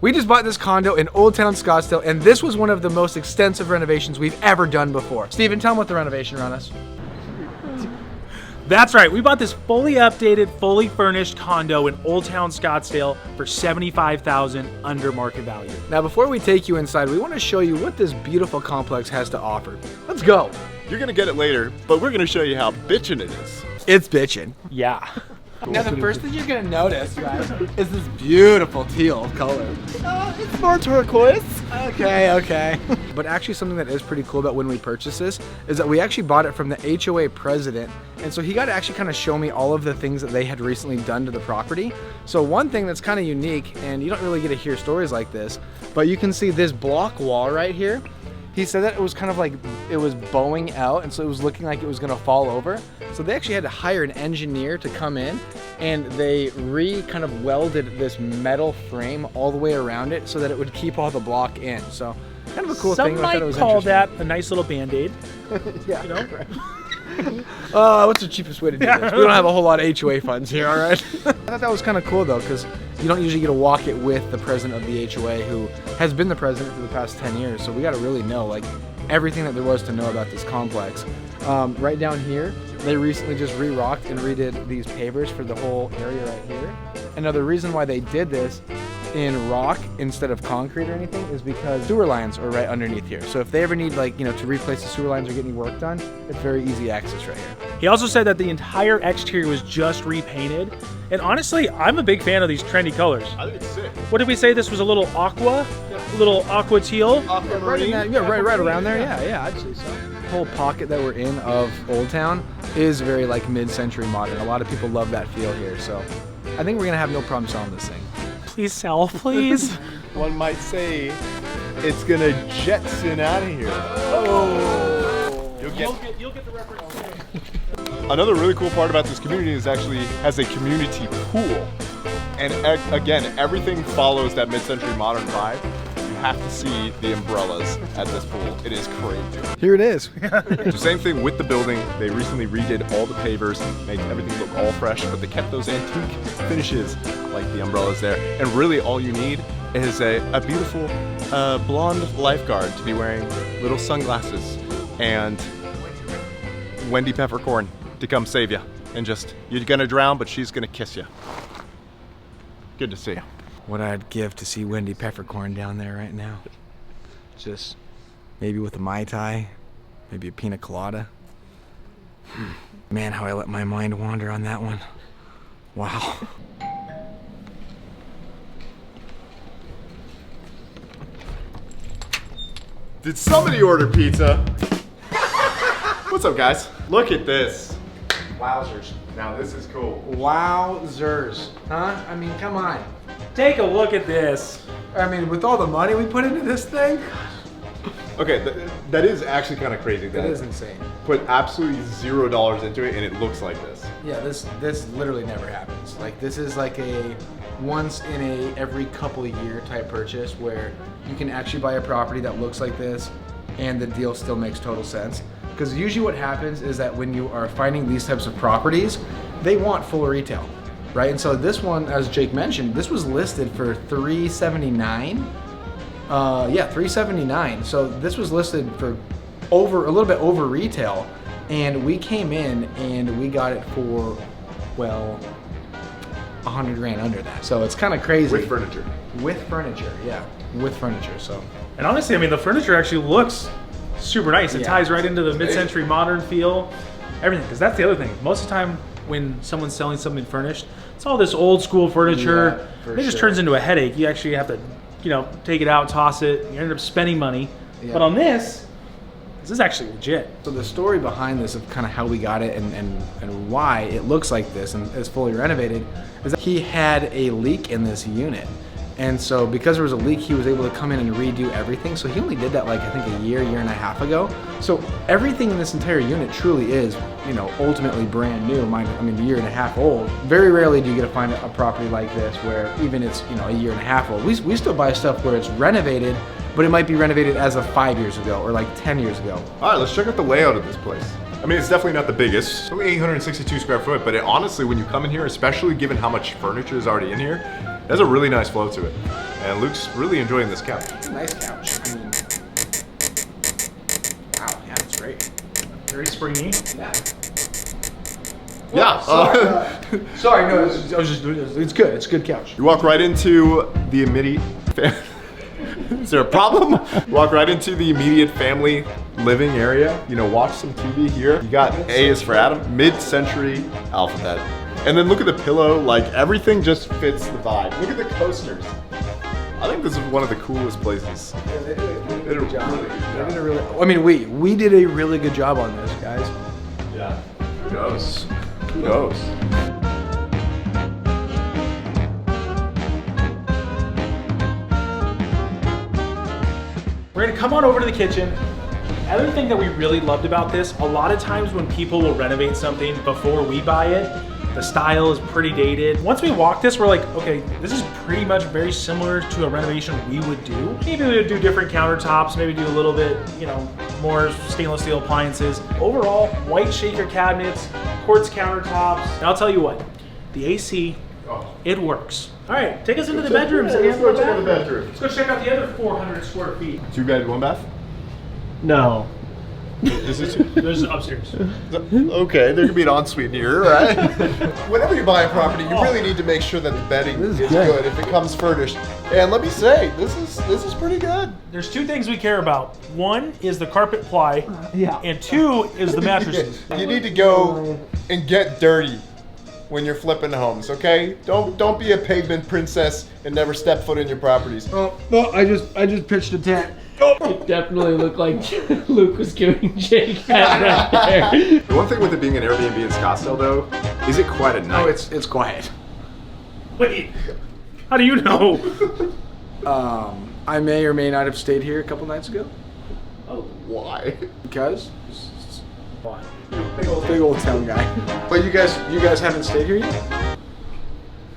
We just bought this condo in Old Town Scottsdale, and this was one of the most extensive renovations we've ever done before. Steven, tell them what the renovation run us. That's right, we bought this fully updated, fully furnished condo in Old Town Scottsdale for $75,000 under market value. Now, before we take you inside, we want to show you what this beautiful complex has to offer. Let's go. You're gonna get it later, but we're gonna show you how bitchin' it is. It's bitchin'. Yeah. Now, the first thing you're gonna notice, right, is this beautiful teal color. It's more turquoise. Okay. But actually, something that is pretty cool about when we purchased this is that we actually bought it from the HOA president, and so he got to actually kind of show me all of the things that they had recently done to the property. So one thing that's kind of unique, and you don't really get to hear stories like this, but you can see this block wall right here. He said that it was kind of like it was bowing out, and so it was looking like it was gonna fall over. So they actually had to hire an engineer to come in, and they kind of welded this metal frame all the way around it so that it would keep all the block in. So kind of a cool thing. Some might call that a nice little Band-Aid. Yeah. You know? What's the cheapest way to do this? We don't have a whole lot of HOA funds here, all right? I thought that was kind of cool though, because you don't usually get to walk it with the president of the HOA, who has been the president for the past 10 years. So we got to really know like everything that there was to know about this complex. Right down here, they recently just re-rocked and redid these pavers for the whole area right here. And now the reason why they did this in rock instead of concrete or anything is because sewer lines are right underneath here. So if they ever need to replace the sewer lines or get any work done, it's very easy access right here. He also said that the entire exterior was just repainted. And honestly, I'm a big fan of these trendy colors. I think it's sick. What did we say? This was a little aqua? A little aqua teal? Aquamarine? Right around there. Yeah, I'd say so. The whole pocket that we're in of Old Town is very like mid-century modern. A lot of people love that feel here. So I think we're gonna have no problem selling this thing. Please sell, please. One might say it's gonna jetson out of here. Oh! You'll get the reference. Another really cool part about this community is actually has a community pool. And again, everything follows that mid-century modern vibe. You have to see the umbrellas at this pool. It is crazy. Here it is. So same thing with the building. They recently redid all the pavers, made everything look all fresh, but they kept those antique finishes like the umbrellas there. And really all you need is a beautiful blonde lifeguard to be wearing little sunglasses and Wendy Peppercorn to come save you. And just, you're gonna drown, but she's gonna kiss you. Good to see you. What I'd give to see Wendy Peppercorn down there right now. Just maybe with a Mai Tai, maybe a pina colada. Man, how I let my mind wander on that one. Wow. Did somebody order pizza? What's up, guys? Look at this. Wowzers. Now this is cool. Wowzers. Huh? I mean, come on. Take a look at this. I mean, with all the money we put into this thing. Okay, that is actually kind of crazy. That is insane. Put absolutely $0 into it and it looks like this. Yeah, this literally never happens. Like, this is like a once in a every couple year type purchase where you can actually buy a property that looks like this and the deal still makes total sense. Because usually what happens is that when you are finding these types of properties, they want full retail, right? And so this one, as Jake mentioned, this was listed for $379. Yeah, $379. So this was listed for a little bit over retail, and we came in and we got it for, well, 100 grand under that. So it's kind of crazy. With furniture. With furniture, yeah, with furniture. So. And honestly, I mean, the furniture actually looks super nice. It ties right into the mid-century modern feel, everything. Because that's the other thing. Most of the time when someone's selling something furnished, it's all this old school furniture. Yeah, it just turns into a headache. You actually have to, take it out, toss it. You end up spending money. Yeah. But on this is actually legit. So the story behind this of kind of how we got it and why it looks like this and is fully renovated is that he had a leak in this unit. And so because there was a leak, he was able to come in and redo everything. So he only did that like, I think a year and a half ago. So everything in this entire unit truly is, ultimately brand new. I mean, a year and a half old. Very rarely do you get to find a property like this where even it's, a year and a half old. We still buy stuff where it's renovated, but it might be renovated as of 5 years ago or like 10 years ago. All right, let's check out the layout of this place. I mean, it's definitely not the biggest, only 862 square foot, but honestly, when you come in here, especially given how much furniture is already in here, it has a really nice flow to it. And Luke's really enjoying this couch. It's a nice couch. I mean, wow, yeah, it's great. Very springy. Yeah. Yeah. Sorry, no, it's good. It's a good couch. You walk right into the immediate. Is there a problem? Walk right into the immediate family living area. You know, watch some TV here. You got A is for Adam, mid-century alphabet. And then look at the pillow, like everything just fits the vibe. Look at the coasters. I think this is one of the coolest places. Yeah, they did a They did a good job. really good job. They did a really. I mean, we did a really good job on this, guys. Yeah. Who knows? Who knows? We're gonna come on over to the kitchen. Other thing that we really loved about this, a lot of times when people will renovate something before we buy it, the style is pretty dated. Once we walk this, we're like, okay, this is pretty much very similar to a renovation we would do. Maybe we would do different countertops, maybe do a little bit, you know, more stainless steel appliances. Overall, white shaker cabinets, quartz countertops. And I'll tell you what, the AC, it works. All right, take us into the bedrooms. Let's go check out the bedroom. Let's go check out the other 400 square feet. 2 bed, 1 bath? No. Is it There's upstairs. okay, there could be an ensuite here, right? Whenever you buy a property, you really need to make sure that the bedding is good if it comes furnished. And let me say, this is pretty good. There's 2 things we care about. 1 is the carpet ply, Yeah. and 2 is the mattresses. You need to go and get dirty when you're flipping homes, okay? Don't be a pavement princess and never step foot in your properties. Oh, no, I just pitched a tent. It definitely looked like Luke was giving Jake that right there. The one thing with it being an Airbnb in Scottsdale, though, is it quiet at night? No, it's quiet. Wait, how do you know? I may or may not have stayed here a couple nights ago Why? because big old town guy. But you guys haven't stayed here yet?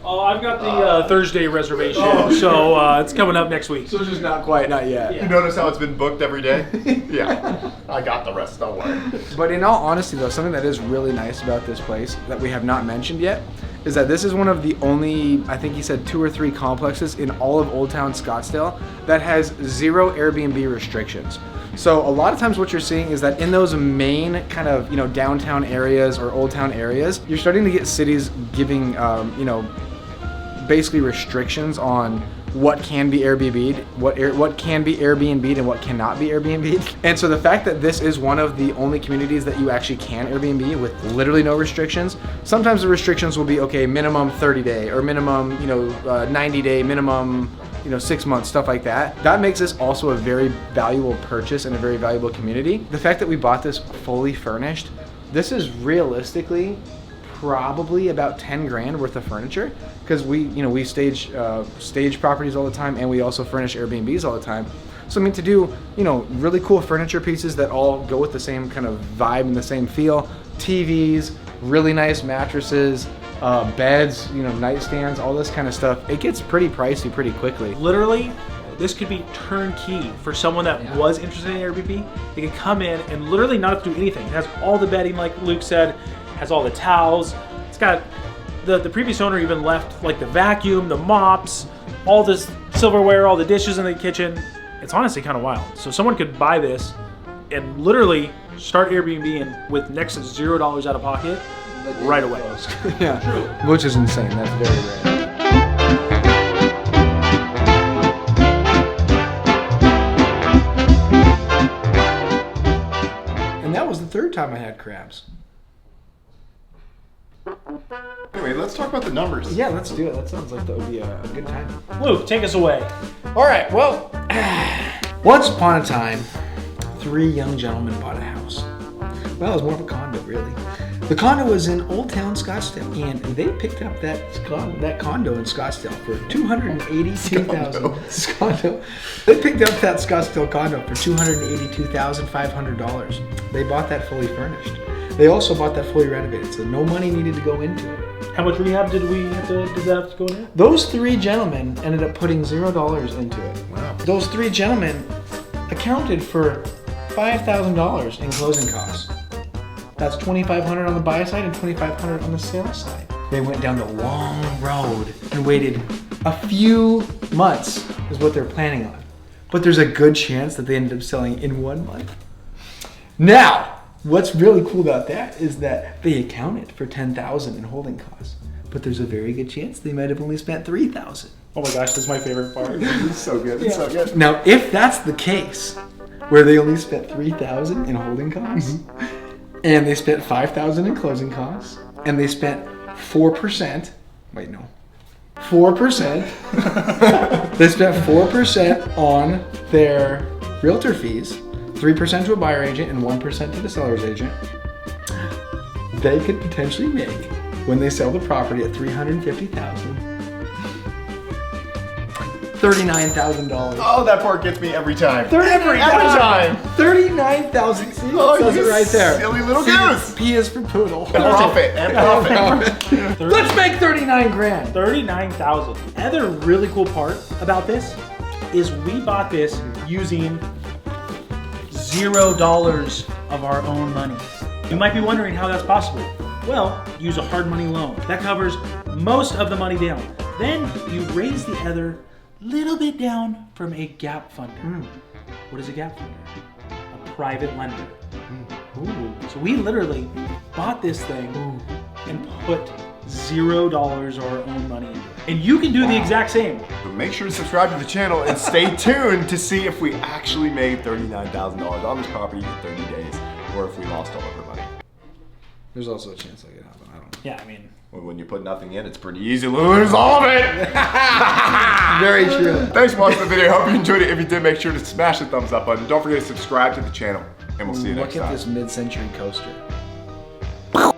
Oh, I've got the Thursday reservation, so it's coming up next week. So it's just not quite, not yet. You notice how it's been booked every day? Yeah. I got the rest, don't worry. But in all honesty though, something that is really nice about this place that we have not mentioned yet is that this is one of the only, I think he said 2 or 3 complexes in all of Old Town Scottsdale that has 0 Airbnb restrictions. So a lot of times what you're seeing is that in those main kind of, you know, downtown areas or Old Town areas, you're starting to get cities giving, you know, basically restrictions on what can be Airbnb'd, what can be Airbnb'd and what cannot be Airbnb'd. And so the fact that this is one of the only communities that you actually can Airbnb with literally no restrictions. Sometimes the restrictions will be, okay, minimum 30-day or minimum, you know, 90-day, minimum, you know, 6 months, stuff like that. That makes this also a very valuable purchase and a very valuable community. The fact that we bought this fully furnished, this is realistically probably about 10 grand worth of furniture, because we stage properties all the time, and we also furnish Airbnbs all the time. So I mean, to do, you know, really cool furniture pieces that all go with the same kind of vibe and the same feel, TVs, really nice mattresses, beds, you know, nightstands, all this kind of stuff, it gets pretty pricey pretty quickly. Literally, this could be turnkey for someone that was interested in Airbnb. They can come in and literally not have to do anything. It has all the bedding, like Luke said, has all the towels. It's got the previous owner even left like the vacuum, the mops, all this silverware, all the dishes in the kitchen. It's honestly kind of wild. So someone could buy this and literally start Airbnb and with next to $0 out of pocket right away. Yeah, which is insane. That's very rare. And that was the 3rd time I had crabs. Anyway, let's talk about the numbers. Yeah, let's do it. That sounds like that would be a good time. Luke, take us away. All right, well, once upon a time, 3 young gentlemen bought a house. Well, it was more of a condo, really. The condo was in Old Town Scottsdale, and they picked up that condo in Scottsdale for $282,000. Condo. They picked up that Scottsdale condo for $282,500. They bought that fully furnished. They also bought that fully renovated, so no money needed to go into it. How much rehab did that have to go in? Those 3 gentlemen ended up putting $0 into it. Wow. Those 3 gentlemen accounted for $5,000 in closing costs. That's $2,500 on the buy side and $2,500 on the sell side. They went down the long road and waited a few months is what they're planning on. But there's a good chance that they ended up selling in 1 month. Now, what's really cool about that is that they accounted for $10,000 in holding costs. But there's a very good chance they might have only spent $3,000. Oh my gosh, this is my favorite part. It's so good. It's so good. Now, if that's the case, where they only spent $3,000 in holding costs, and they spent $5,000 in closing costs, and they spent 4%. Wait, no. 4%. They spent 4% on their realtor fees, 3% to a buyer agent, and 1% to the seller's agent. They could potentially make, when they sell the property at $350,000, $39,000. Oh, that part gets me every time. Every time. 39,000. See, Oh, it says you it right there. silly little See, goose. P is for poodle. And profit. And profit. Let's make 39 grand. 39,000. Another really cool part about this is we bought this using $0 of our own money. You might be wondering how that's possible. Well, use a hard money loan. That covers most of the money down. Then you raise the other little bit down from a gap funder. What is a gap funder? A private lender. Ooh. So we literally bought this thing and put $0 of our own money into it. And you can do the exact same. But make sure to subscribe to the channel and stay tuned to see if we actually made $39,000 on this property in 30 days or if we lost all of our money. There's also a chance that could happen. I don't know. Yeah, I mean, Well, when you put nothing in, it's pretty easy to lose all of it. Very true. Thanks for watching the video. Hope you enjoyed it. If you did, make sure to smash the thumbs up button. Don't forget to subscribe to the channel, and we'll see you next Look time. at this mid-century coaster.